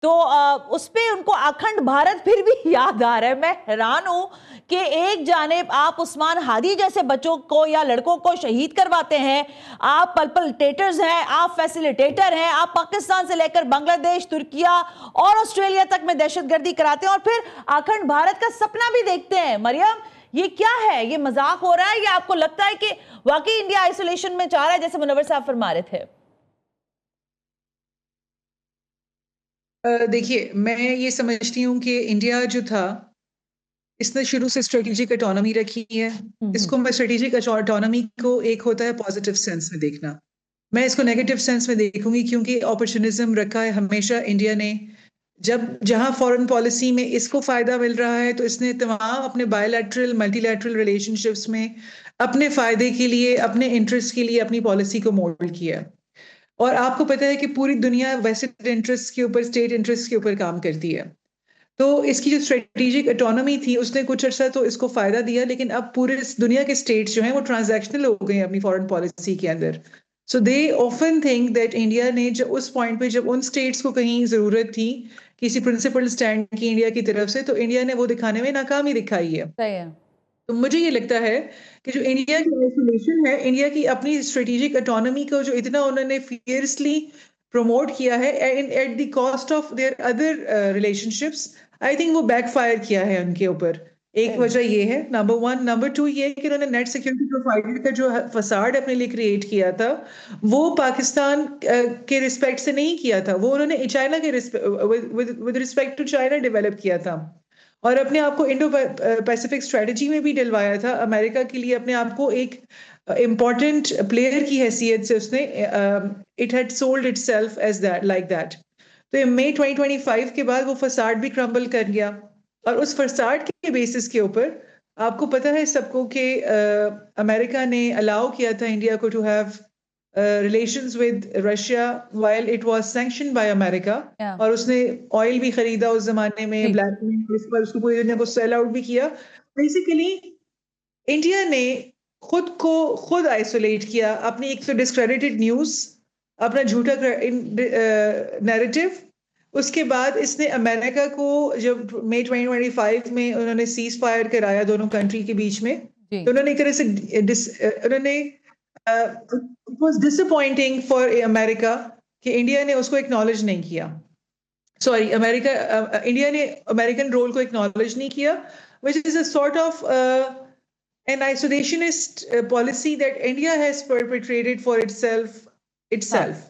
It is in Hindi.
तो उस पे उनको अखंड भारत फिर भी याद आ रहा है। मैं हैरान हूं कि एक जानिब आप उस्मान हादी जैसे बच्चों को या लड़कों को शहीद करवाते हैं, आप पल्पटेटर्स हैं, आप फैसिलिटेटर हैं, आप पाकिस्तान से लेकर बांग्लादेश, तुर्किया और ऑस्ट्रेलिया तक में दहशतगर्दी कराते हैं और फिर अखंड भारत का सपना भी देखते हैं। मरियम, ये क्या है? ये मजाक हो रहा है या आपको लगता है कि वाकई इंडिया आइसोलेशन में जा रहा है जैसे मुनव्वर साहब फरमा रहे थे? देखिए, मैं ये समझती हूँ कि इंडिया जो था, इसने शुरू से स्ट्रेटेजिक ऑटोनॉमी रखी है। इसको मैं स्ट्रेटेजिक ऑटोनॉमी को एक होता है पॉजिटिव सेंस में देखना, मैं इसको नेगेटिव सेंस में देखूंगी, क्योंकि अपॉर्चुनिज्म रखा है हमेशा इंडिया ने। जब जहां फॉरेन पॉलिसी में इसको फायदा मिल रहा है तो इसने तमाम अपने बायलैटरल मल्टीलैटरल रिलेशनशिप्स में अपने फायदे के लिए, अपने इंटरेस्ट के लिए अपनी पॉलिसी को मोल्ड किया। और आपको पता है कि पूरी दुनिया वेस्टेड इंटरेस्ट के ऊपर, स्टेट इंटरेस्ट के ऊपर काम करती है। तो इसकी जो स्ट्रेटेजिक ऑटोनॉमी थी उसने कुछ अर्सा तो इसको फायदा दिया, लेकिन अब पूरे दुनिया के स्टेट्स जो हैं वो ट्रांजैक्शनल हो गए हैं अपनी फॉरेन पॉलिसी के अंदर। So they often think that India ने जब उस पॉइंट पे, जब उन स्टेट्स को कहीं जरूरत थी किसी प्रिंसिपल स्टैंड की इंडिया की तरफ से, तो इंडिया ने वो दिखाने में नाकामी दिखाई है। सही है। तो मुझे ये लगता है कि जो इंडिया की आइसोलेशन है, इंडिया की अपनी स्ट्रेटेजिक ऑटोनॉमी को जो इतना उन्होंने फियर्सली प्रमोट किया है at the cost of their other relationships, I think वो बैकफायर किया है उनके ऊपर। एक वजह ये है, नंबर वन। नंबर टू ये है कि उन्होंने नेट सिक्योरिटी प्रोवाइडर का जो फसाड अपने लिए क्रिएट किया था, वो पाकिस्तान के रिस्पेक्ट से नहीं किया था, वो उन्होंने चाइना के with respect to China develop किया था। और अपने आप को इंडो पैसिफिक स्ट्रेटजी में भी डलवाया था अमेरिका के लिए, अपने आप को एक इम्पॉर्टेंट प्लेयर की हैसियत से उसने, it had sold itself as that, like that. तो मई 2025 के बाद वो फसाड भी क्रम्बल कर गया, और उस फसाड के बेसिस के ऊपर आपको पता है सबको कि अमेरिका ने अलाउ किया था इंडिया को to have relations with Russia while it was sanctioned by America। और उसने ऑयल भी खरीदा उस जमाने में ब्लैक में, इस पर उसको पूरी दुनिया को सेल आउट भी किया। बेसिकली इंडिया ने खुद को खुद आइसोलेट किया, अपनी एक तो डिस्क्रेडिटेड न्यूज, अपना झूठा नैरेटिव। उसके बाद इसने अमेरिका को, जब मई 2025 में उन्होंने सीज फायर कराया दोनों कंट्री के बीच में, तो उन्होंने एक तरह से उन्होंने it was disappointing for America कि इंडिया ने उसको एक्नॉलेज नहीं किया। सॉरी, इंडिया ने अमेरिकन रोल को एक्नॉलेज नहीं किया, which is a sort of an isolationist policy that India has perpetrated for itself.